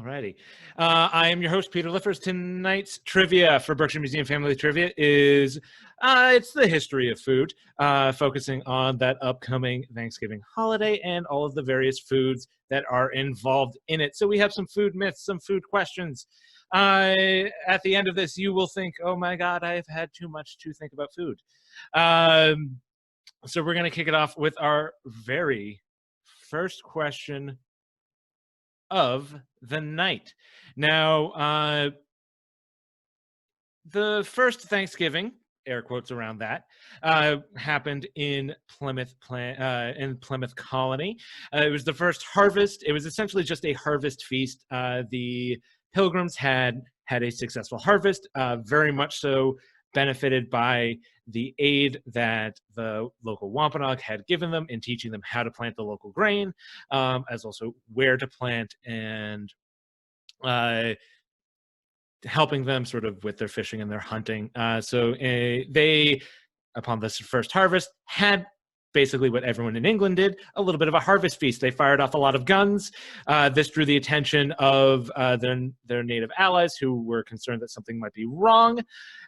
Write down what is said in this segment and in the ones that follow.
Alrighty. I am your host, Peter Liffers. Tonight's trivia for Berkshire Museum Family Trivia is it's the history of food, focusing on that upcoming Thanksgiving holiday and all of the various foods that are involved in it. So we have some food myths, some food questions. At the end of this, you will think, oh my God, I've had too much to think about food. So we're going to kick it off with our very first question of the night. Now, the first Thanksgiving, air quotes around that, happened in Plymouth Colony. It was the first harvest. It was essentially just a harvest feast. The Pilgrims had a successful harvest, very much so benefited by the aid that the local Wampanoag had given them in teaching them how to plant the local grain, as also where to plant, and helping them sort of with their fishing and their hunting. So they, upon this first harvest, had basically what everyone in England did, a little bit of a harvest feast. They fired off a lot of guns. This drew the attention of their native allies, who were concerned that something might be wrong.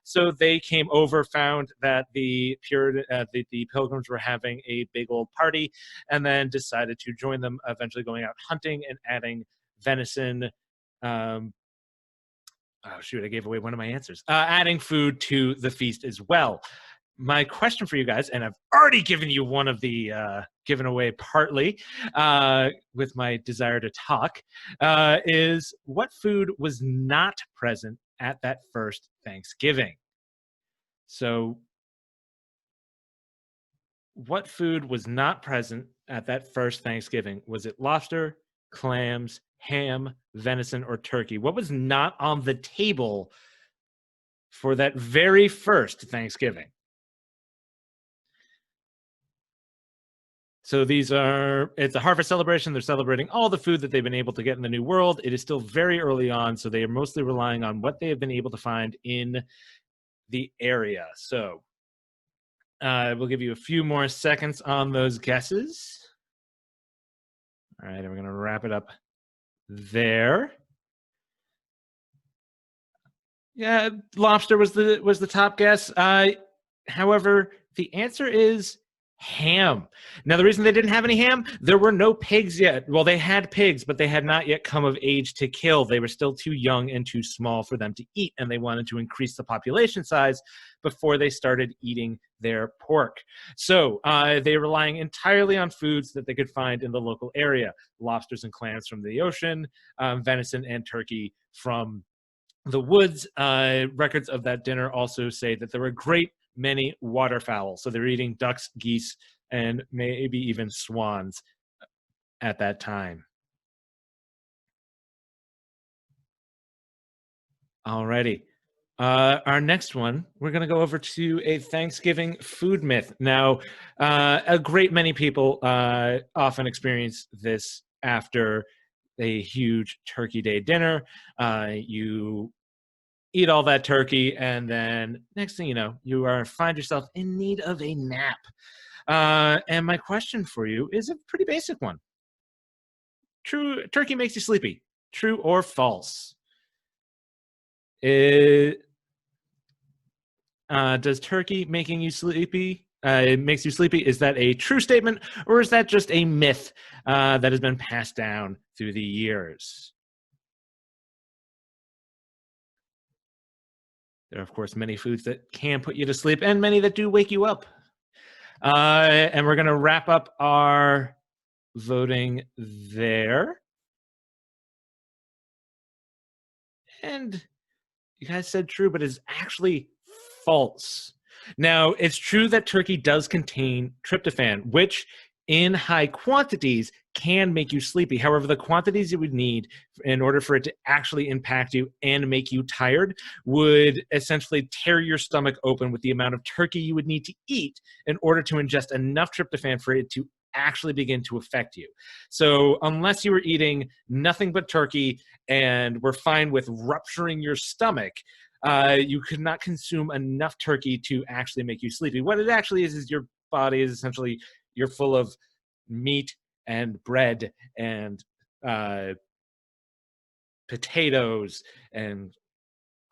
So they came over, found that the Pilgrims were having a big old party, and then decided to join them, eventually going out hunting and adding venison. Oh shoot, I gave away one of my answers. Adding food to the feast as well. My question for you guys, and I've already given you one of the given away partly with my desire to talk, is what food was not present at that first Thanksgiving? So what food was not present at that first Thanksgiving? Was it lobster, clams, ham, venison, or turkey? What was not on the table for that very first Thanksgiving? So it's a harvest celebration. They're celebrating all the food that they've been able to get in the New World. It is still very early on, so they are mostly relying on what they have been able to find in the area. So we'll give you a few more seconds on those guesses. All right, and we're going to wrap it up there. Yeah, lobster was the top guess. However, the answer is ham. Now, the reason they didn't have any ham, there were no pigs yet. Well, they had pigs, but they had not yet come of age to kill. They were still too young and too small for them to eat, and they wanted to increase the population size before they started eating their pork. So they were relying entirely on foods that they could find in the local area: lobsters and clams from the ocean, venison and turkey from the woods. Records of that dinner also say that there were great many waterfowl. So they're eating ducks, geese, and maybe even swans at that time. Alrighty. Our next one, we're going to go over to a Thanksgiving food myth. Now, a great many people often experience this after a huge Turkey Day dinner. You eat all that turkey, and then next thing you know, you find yourself in need of a nap. And my question for you is a pretty basic one. Turkey makes you sleepy. True or false? Does turkey making you sleepy? It makes you sleepy. Is that a true statement, or is that just a myth that has been passed down through the years? There are, of course, many foods that can put you to sleep and many that do wake you up. And we're going to wrap up our voting there. And you guys said true, but it's actually false. Now, it's true that turkey does contain tryptophan, which in high quantities can make you sleepy. However, the quantities you would need in order for it to actually impact you and make you tired would essentially tear your stomach open with the amount of turkey you would need to eat in order to ingest enough tryptophan for it to actually begin to affect you. So unless you were eating nothing but turkey and were fine with rupturing your stomach, you could not consume enough turkey to actually make you sleepy. What it actually is your body is essentially, you're full of meat and bread and potatoes and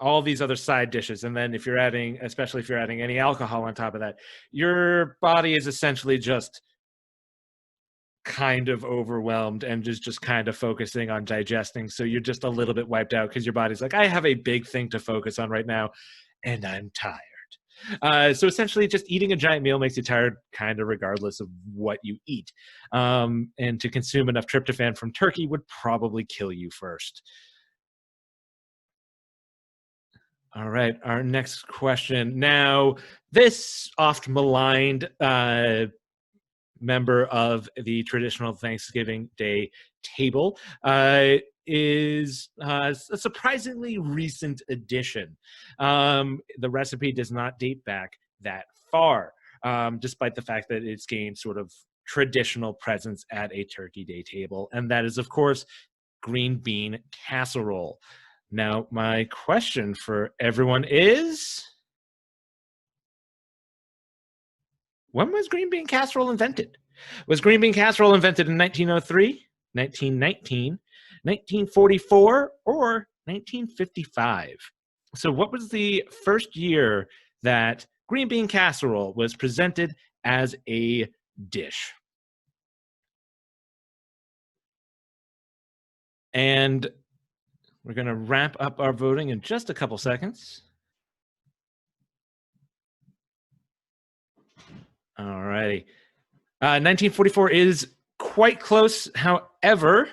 all these other side dishes. And then if you're adding, especially if you're adding any alcohol on top of that, your body is essentially just kind of overwhelmed and is just kind of focusing on digesting. So you're just a little bit wiped out because your body's like, I have a big thing to focus on right now, and I'm tired. So essentially, just eating a giant meal makes you tired, kind of regardless of what you eat. And to consume enough tryptophan from turkey would probably kill you first. All right, our next question. Now, this oft maligned member of the traditional Thanksgiving Day table is a surprisingly recent addition. The recipe does not date back that far, despite the fact that it's gained sort of traditional presence at a Turkey Day table, and that is, of course, green bean casserole. Now, my question for everyone is, when was green bean casserole invented? Was green bean casserole invented in 1903, 1919, 1944, or 1955? So what was the first year that green bean casserole was presented as a dish? And we're going to wrap up our voting in just a couple seconds. All righty. 1944 is quite close. However,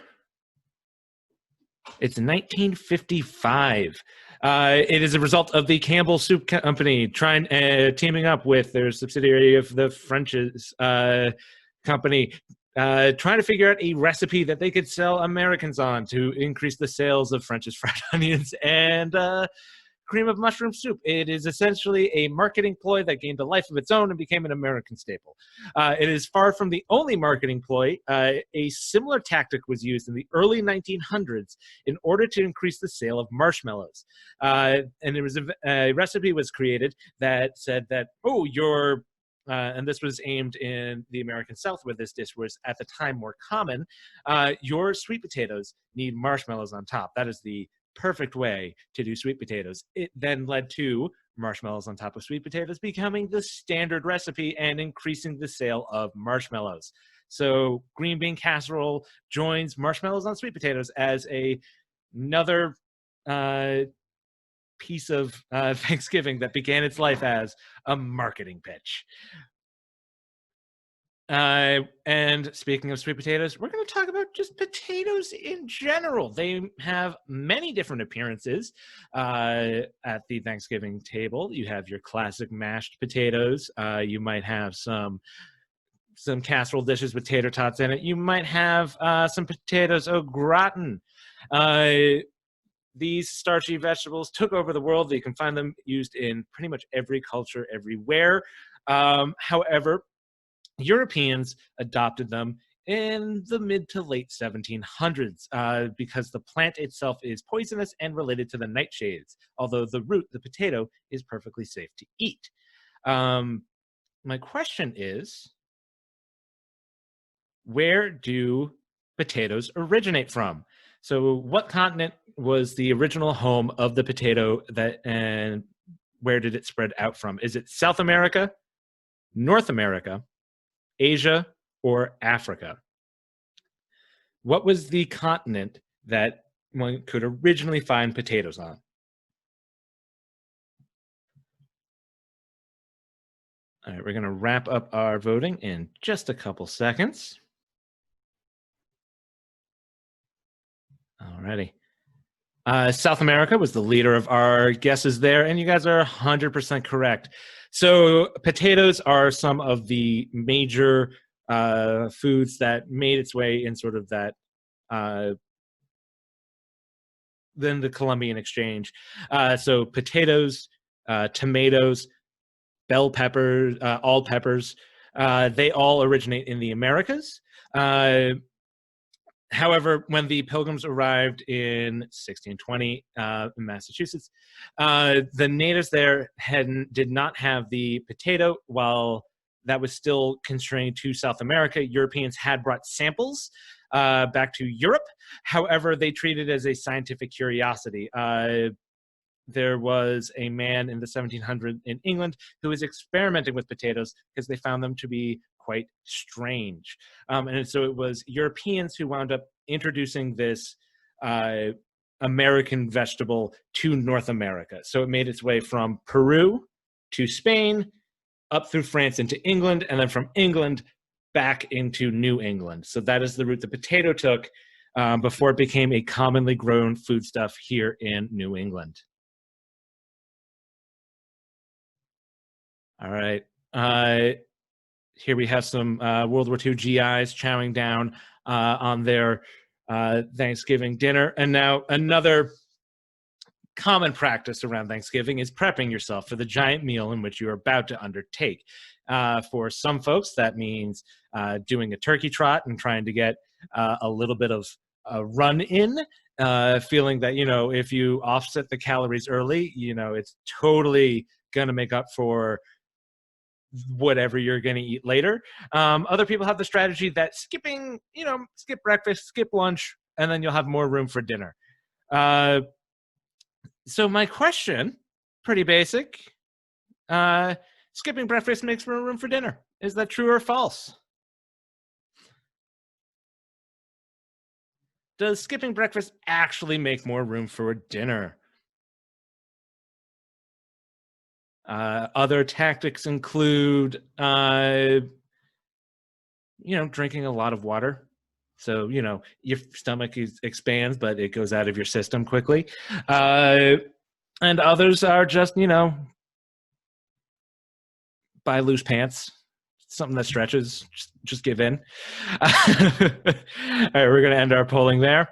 it's 1955. It is a result of the Campbell Soup Company teaming up with their subsidiary of the French's company, trying to figure out a recipe that they could sell Americans on to increase the sales of French's fried onions and cream of mushroom soup. It is essentially a marketing ploy that gained a life of its own and became an American staple. It is far from the only marketing ploy. A similar tactic was used in the early 1900s in order to increase the sale of marshmallows. And there was a recipe was created that said that, and this was aimed in the American South, where this dish was at the time more common. Your sweet potatoes need marshmallows on top. That is the perfect way to do sweet potatoes. It then led to marshmallows on top of sweet potatoes becoming the standard recipe and increasing the sale of marshmallows. So green bean casserole joins marshmallows on sweet potatoes as another piece of Thanksgiving that began its life as a marketing pitch. And speaking of sweet potatoes, we're going to talk about just potatoes in general. They have many different appearances at the Thanksgiving table. You have your classic mashed potatoes. You might have some casserole dishes with tater tots in it. You might have some potatoes au gratin. These starchy vegetables took over the world. You can find them used in pretty much every culture, everywhere. However, Europeans adopted them in the mid to late 1700s because the plant itself is poisonous and related to the nightshades, although the root, the potato, is perfectly safe to eat. My question is, where do potatoes originate from? So what continent was the original home of the potato, and where did it spread out from? Is it South America, North America, Asia, or Africa? What was the continent that one could originally find potatoes on? All right, we're going to wrap up our voting in just a couple seconds. All righty. South America was the leader of our guesses there, and you guys are 100% correct. So potatoes are some of the major foods that made its way in sort of that, then the Columbian Exchange. So potatoes, tomatoes, bell peppers, all peppers, they all originate in the Americas. However, when the Pilgrims arrived in 1620 in Massachusetts, the natives there did not have the potato. While that was still constrained to South America, Europeans had brought samples back to Europe. However, they treated it as a scientific curiosity. There was a man in the 1700s in England who was experimenting with potatoes because they found them to be quite strange. And so it was Europeans who wound up introducing this American vegetable to North America. So it made its way from Peru to Spain, up through France into England, and then from England back into New England. So that is the route the potato took before it became a commonly grown foodstuff here in New England. All right. Here we have some World War II GIs chowing down on their Thanksgiving dinner. And now another common practice around Thanksgiving is prepping yourself for the giant meal in which you're about to undertake. For some folks, that means doing a turkey trot and trying to get a little bit of a run in, feeling that, if you offset the calories early, it's totally going to make up for whatever you're going to eat later. Other people have the strategy that skip breakfast, skip lunch, and then you'll have more room for dinner. So my question, pretty basic. Skipping breakfast makes more room for dinner. Is that true or false? Does skipping breakfast actually make more room for dinner? Other tactics include, drinking a lot of water. So, your stomach expands, but it goes out of your system quickly. And others are just, buy loose pants, something that stretches, just give in. All right, we're going to end our polling there.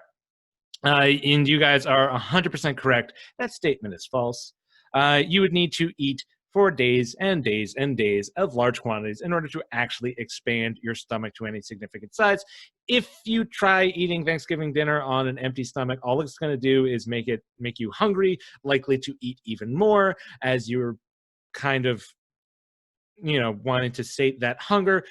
And you guys are 100% correct. That statement is false. You would need to eat for days and days and days of large quantities in order to actually expand your stomach to any significant size. If you try eating Thanksgiving dinner on an empty stomach, all it's going to do is make you hungry, likely to eat even more as you're kind of, wanting to sate that hunger,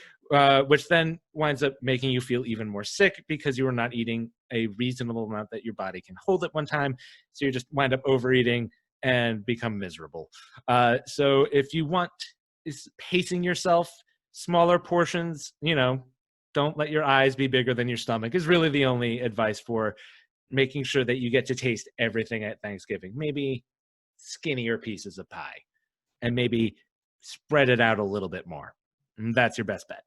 which then winds up making you feel even more sick because you are not eating a reasonable amount that your body can hold at one time. So you just wind up overeating and become miserable. So if you want is pacing yourself, smaller portions, don't let your eyes be bigger than your stomach is really the only advice for making sure that you get to taste everything at Thanksgiving. Maybe skinnier pieces of pie and maybe spread it out a little bit more. And that's your best bet.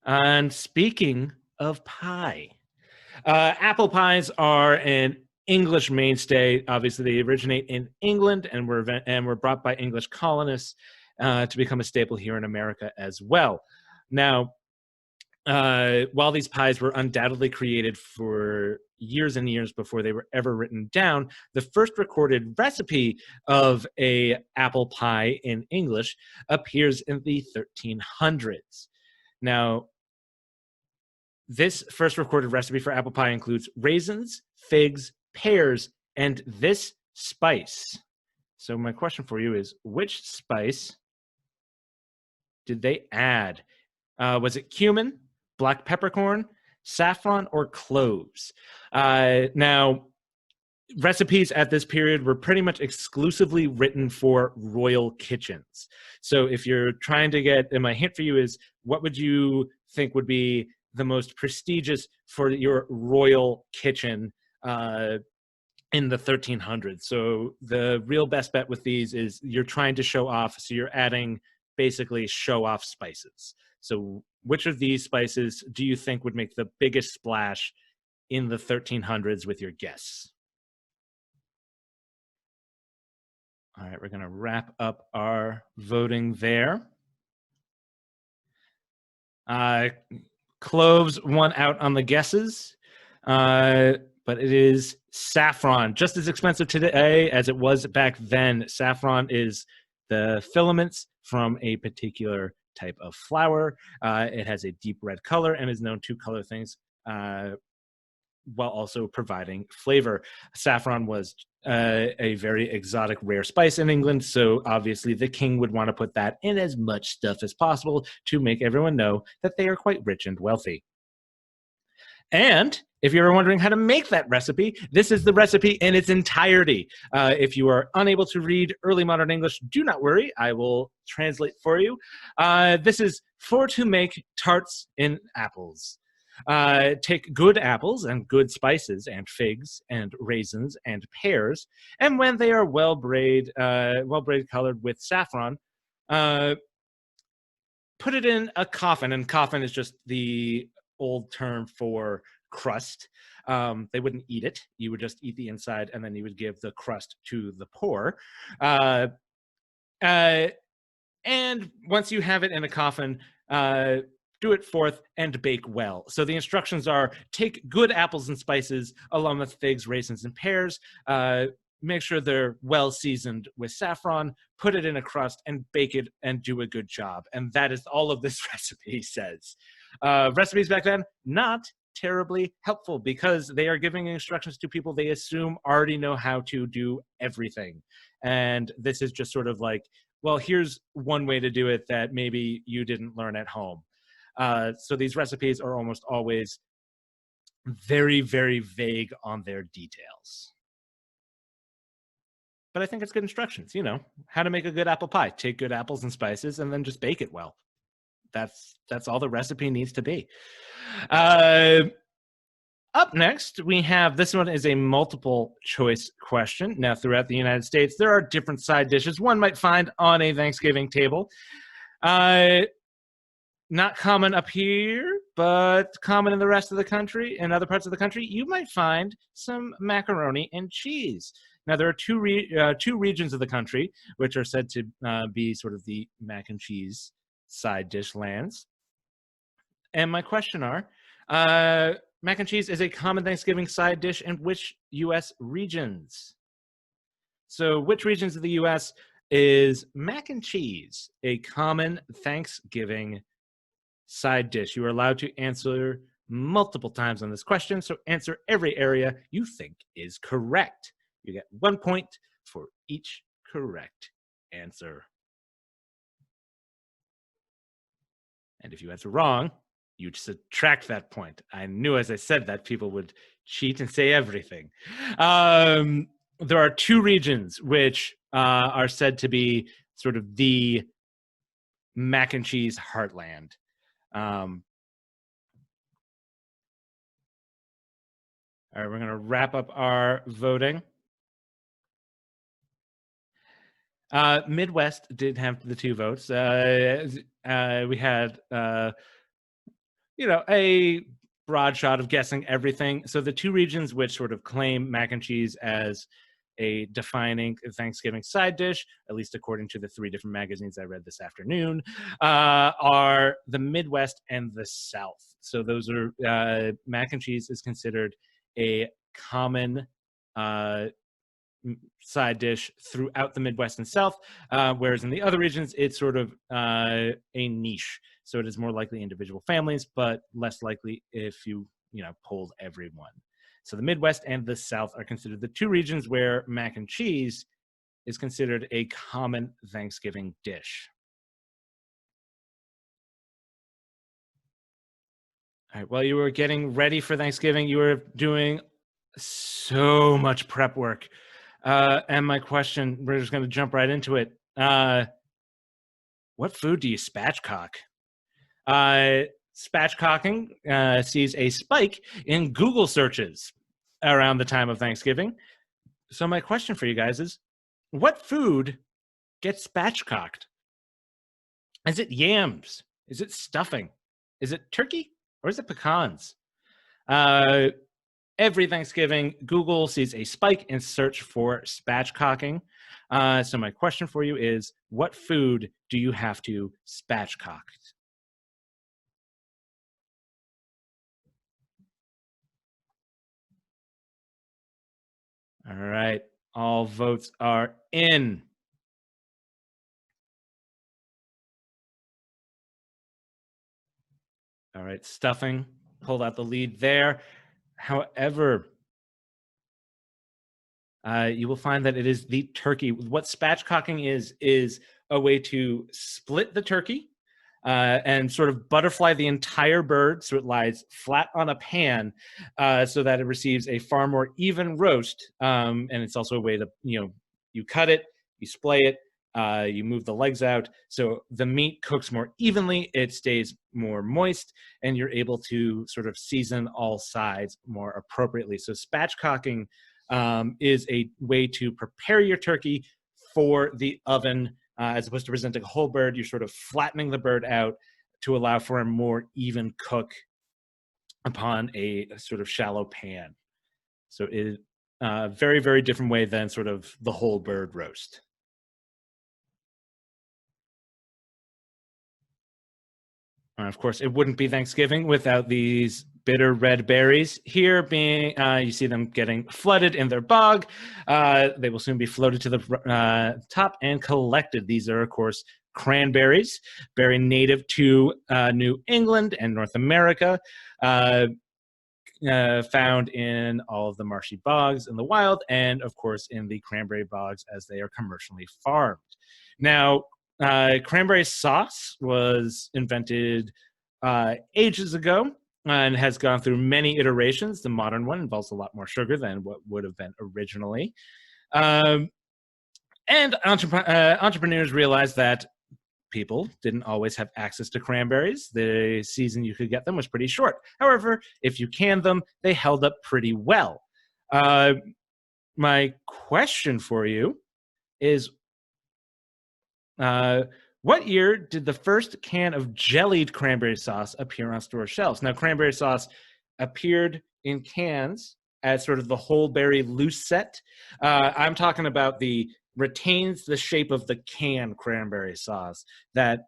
And speaking of pie, apple pies are an English mainstay. Obviously, they originate in England and were brought by English colonists to become a staple here in America as well. Now, while these pies were undoubtedly created for years and years before they were ever written down, the first recorded recipe of a apple pie in English appears in the 1300s. Now, this first recorded recipe for apple pie includes raisins, figs, pears, and this spice. So my question for you is, which spice did they add? Was it cumin, black peppercorn, saffron, or cloves? Now, recipes at this period were pretty much exclusively written for royal kitchens. So if you're trying to and my hint for you is, what would you think would be the most prestigious for your royal kitchen in the 1300s? So the real best bet with these is you're trying to show off, so you're adding basically show off spices. So which of these spices do you think would make the biggest splash in the 1300s with your guests? All right, we're going to wrap up our voting there. Cloves won out on the guesses, but it is saffron. Just as expensive today as it was back then. Saffron is the filaments from a particular type of flower. It has a deep red color and is known to color things while also providing flavor. Saffron was a very exotic, rare spice in England, so obviously the king would want to put that in as much stuff as possible to make everyone know that they are quite rich and wealthy. And if you're wondering how to make that recipe, this is the recipe in its entirety. If you are unable to read early modern English, do not worry. I will translate for you. This is for to make tarts in apples. Take good apples and good spices and figs and raisins and pears, and when they are well braid colored with saffron, uh, put it in a coffin. And coffin is just the old term for crust. They wouldn't eat it. You would just eat the inside, and then you would give the crust to the poor. Uh, uh, and once you have it in a coffin, do it forth and bake well. So the instructions are: take good apples and spices along with figs, raisins, and pears. Make sure they're well seasoned with saffron, put it in a crust, and bake it and do a good job. And that is all of this recipe says. Recipes back then, not terribly helpful because they are giving instructions to people they assume already know how to do everything. And this is just sort of like, well, here's one way to do it that maybe you didn't learn at home. So these recipes are almost always very, very vague on their details. But I think it's good instructions, how to make a good apple pie. Take good apples and spices and then just bake it well. That's all the recipe needs to be. Up next, we have, this one is a multiple choice question. Now, throughout the United States, there are different side dishes one might find on a Thanksgiving table. Not common up here, but common in the rest of the country. In other parts of the country, you might find some macaroni and cheese. Now, there are two regions of the country which are said to be sort of the mac and cheese side dish lands. And my question are, mac and cheese is a common Thanksgiving side dish in which U.S. regions? So which regions of the U.S. is mac and cheese a common Thanksgiving side dish? You are allowed to answer multiple times on this question, so answer every area you think is correct. You get 1 point for each correct answer. And if you answer wrong, you subtract that point. I knew as I said that people would cheat and say everything. There are two regions which are said to be sort of the mac and cheese heartland. All right, we're going to wrap up our voting. Midwest did have the 2 votes. We had, a broad shot of guessing everything. So the 2 regions which sort of claim mac and cheese as a defining Thanksgiving side dish, at least according to the 3 different magazines I read this afternoon, are the Midwest and the South. So those are, mac and cheese is considered a common side dish throughout the Midwest and South, whereas in the other regions, it's sort of a niche. So it is more likely individual families, but less likely if you polled everyone. So the Midwest and the South are considered the 2 regions where mac and cheese is considered a common Thanksgiving dish. All right, while you were getting ready for Thanksgiving, you were doing so much prep work. And my question, we're just going to jump right into it. What food do you spatchcock? Spatchcocking sees a spike in Google searches around the time of Thanksgiving. So my question for you guys is, what food gets spatchcocked? Is it yams? Is it stuffing? Is it turkey? Or is it pecans? Every Thanksgiving, Google sees a spike in search for spatchcocking. So my question for you is, what food do you have to spatchcock? All right, all votes are in. All right, stuffing pulled out the lead there. However, you will find that it is the turkey. What spatchcocking is a way to split the turkey and sort of butterfly the entire bird so it lies flat on a pan so that it receives a far more even roast. And it's also a way to, you cut it, you splay it, you move the legs out. So the meat cooks more evenly, it stays more moist, and you're able to sort of season all sides more appropriately. So spatchcocking is a way to prepare your turkey for the oven. As opposed to presenting a whole bird, you're sort of flattening the bird out to allow for a more even cook upon a sort of shallow pan. So it is a very, very different way than sort of the whole bird roast. Of course, it wouldn't be Thanksgiving without these bitter red berries. Here, being you see them getting flooded in their bog. They will soon be floated to the top and collected. These are, of course, cranberries, very native to New England and North America. Found in all of the marshy bogs in the wild, and of course in the cranberry bogs as they are commercially farmed. Now, cranberry sauce was invented ages ago and has gone through many iterations. The modern one involves a lot more sugar than what would have been originally. And entrepreneurs realized that people didn't always have access to cranberries. The season you could get them was pretty short. However, if you canned them, they held up pretty well. My question for you is, what year did the first can of jellied cranberry sauce appear on store shelves? Now, cranberry sauce appeared in cans as sort of the whole berry loose set. I'm talking about the retains the shape of the can cranberry sauce, that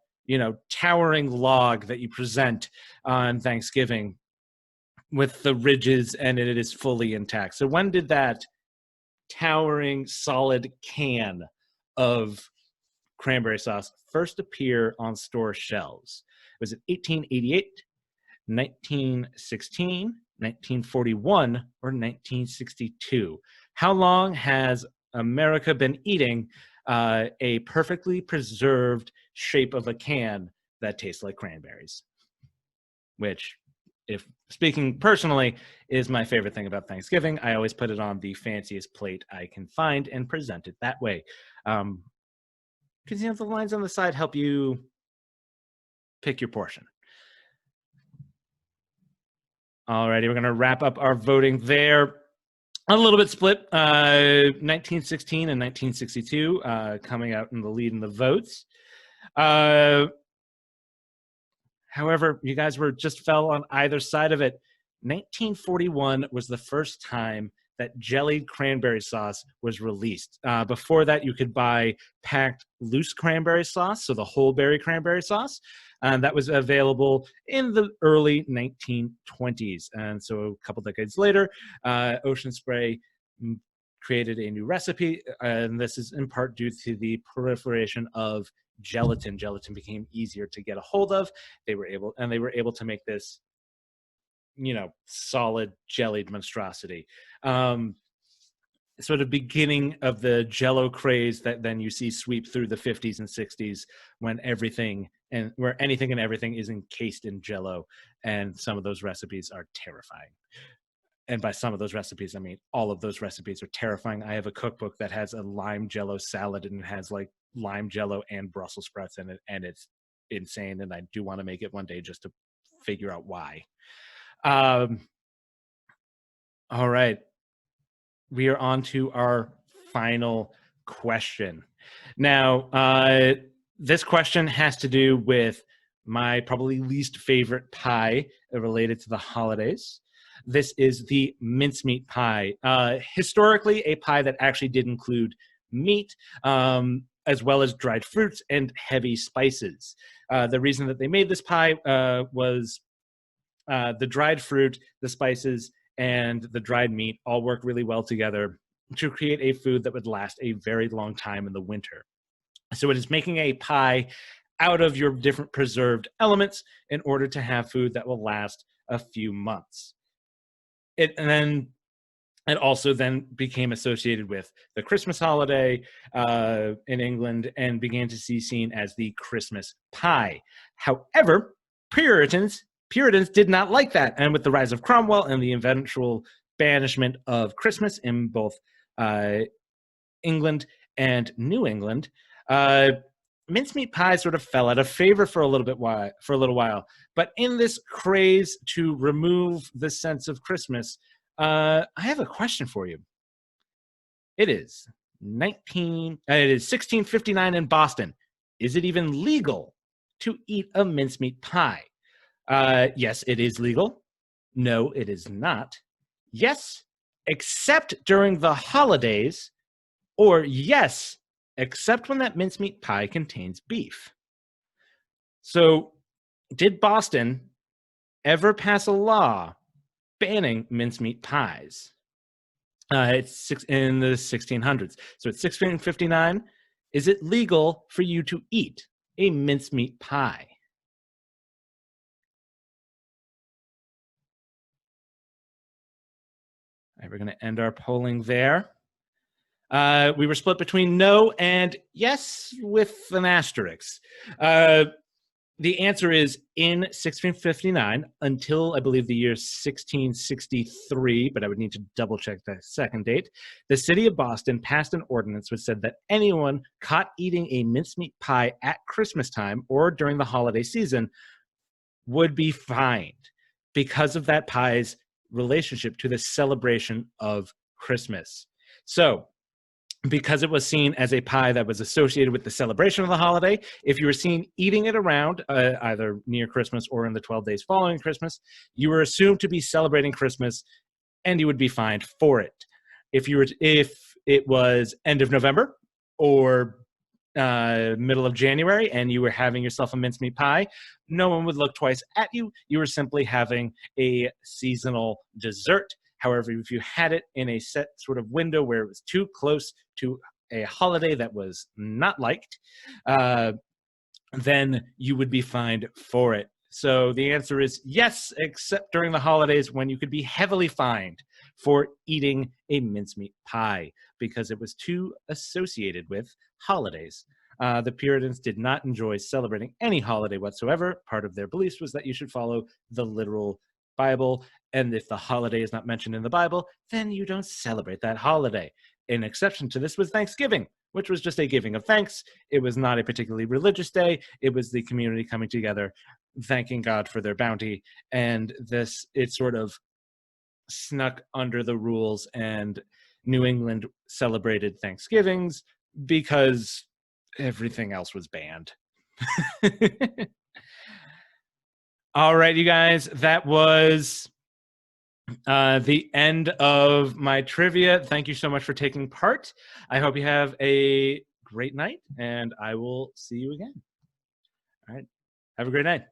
towering log that you present on Thanksgiving with the ridges, and it is fully intact. So when did that towering solid can of cranberry sauce first appear on store shelves? Was it 1888, 1916, 1941, or 1962? How long has America been eating a perfectly preserved shape of a can that tastes like cranberries? Which, if speaking personally, is my favorite thing about Thanksgiving. I always put it on the fanciest plate I can find and present it that way. Because the lines on the side help you pick your portion. Alrighty, we're going to wrap up our voting there. A little bit split. 1916 and 1962 coming out in the lead in the votes. However, you guys just fell on either side of it. 1941 was the first time that jellied cranberry sauce was released. Before that, you could buy packed loose cranberry sauce, so the whole berry cranberry sauce. That was available in the early 1920s. And so a couple decades later, Ocean Spray created a new recipe. And this is in part due to the proliferation of gelatin. Gelatin became easier to get a hold of. They were able to make this solid jellied monstrosity. Sort of beginning of the Jell-O craze that then you see sweep through the 50s and 60s, when anything and everything is encased in Jell-O, and some of those recipes are terrifying. And by some of those recipes, I mean all of those recipes are terrifying. I have a cookbook that has a lime Jell-O salad, and it has like lime Jell-O and Brussels sprouts in it, and it's insane. And I do want to make it one day just to figure out why. All right. We are on to our final question. Now, this question has to do with my probably least favorite pie related to the holidays. This is the mincemeat pie. Historically, a pie that actually did include meat, as well as dried fruits and heavy spices. The reason that they made this pie was the dried fruit, the spices, and the dried meat all work really well together to create a food that would last a very long time in the winter. So it is making a pie out of your different preserved elements in order to have food that will last a few months. It also then became associated with the Christmas holiday in England and began to be seen as the Christmas pie. However, Puritans did not like that. And with the rise of Cromwell and the eventual banishment of Christmas in both England and New England, mincemeat pie sort of fell out of favor for a little while. But in this craze to remove the sense of Christmas, I have a question for you. It is 1659 in Boston. Is it even legal to eat a mincemeat pie? Yes, it is legal. No, it is not. Yes, except during the holidays. Or yes, except when that mincemeat pie contains beef. So, did Boston ever pass a law banning mincemeat pies? It's in the 1600s. So it's 1659. Is it legal for you to eat a mincemeat pie? All right, we're going to end our polling there. We were split between no and yes with an asterisk. The answer is in 1659 until I believe the year 1663, but I would need to double check the second date. The city of Boston passed an ordinance which said that anyone caught eating a mincemeat pie at Christmas time or during the holiday season would be fined because of that pie's relationship to the celebration of Christmas. So, because it was seen as a pie that was associated with the celebration of the holiday, if you were seen eating it around either near Christmas or in the 12 days following Christmas, you were assumed to be celebrating Christmas and you would be fined for it. If it was end of November or middle of January and you were having yourself a mincemeat pie, no one would look twice at you. You were simply having a seasonal dessert. However, if you had it in a set sort of window where it was too close to a holiday that was not liked, then you would be fined for it. So the answer is yes, except during the holidays when you could be heavily fined for eating a mincemeat pie because it was too associated with holidays. The Puritans did not enjoy celebrating any holiday whatsoever. Part of their beliefs was that you should follow the literal Bible, and if the holiday is not mentioned in the Bible, then you don't celebrate that holiday. An exception to this was Thanksgiving, which was just a giving of thanks. It was not a particularly religious day. It was the community coming together, thanking God for their bounty, and it sort of snuck under the rules, and New England celebrated Thanksgivings because everything else was banned. All right, you guys, that was the end of my trivia. Thank you so much for taking part. I hope you have a great night, and I will see you again. All right, have a great night.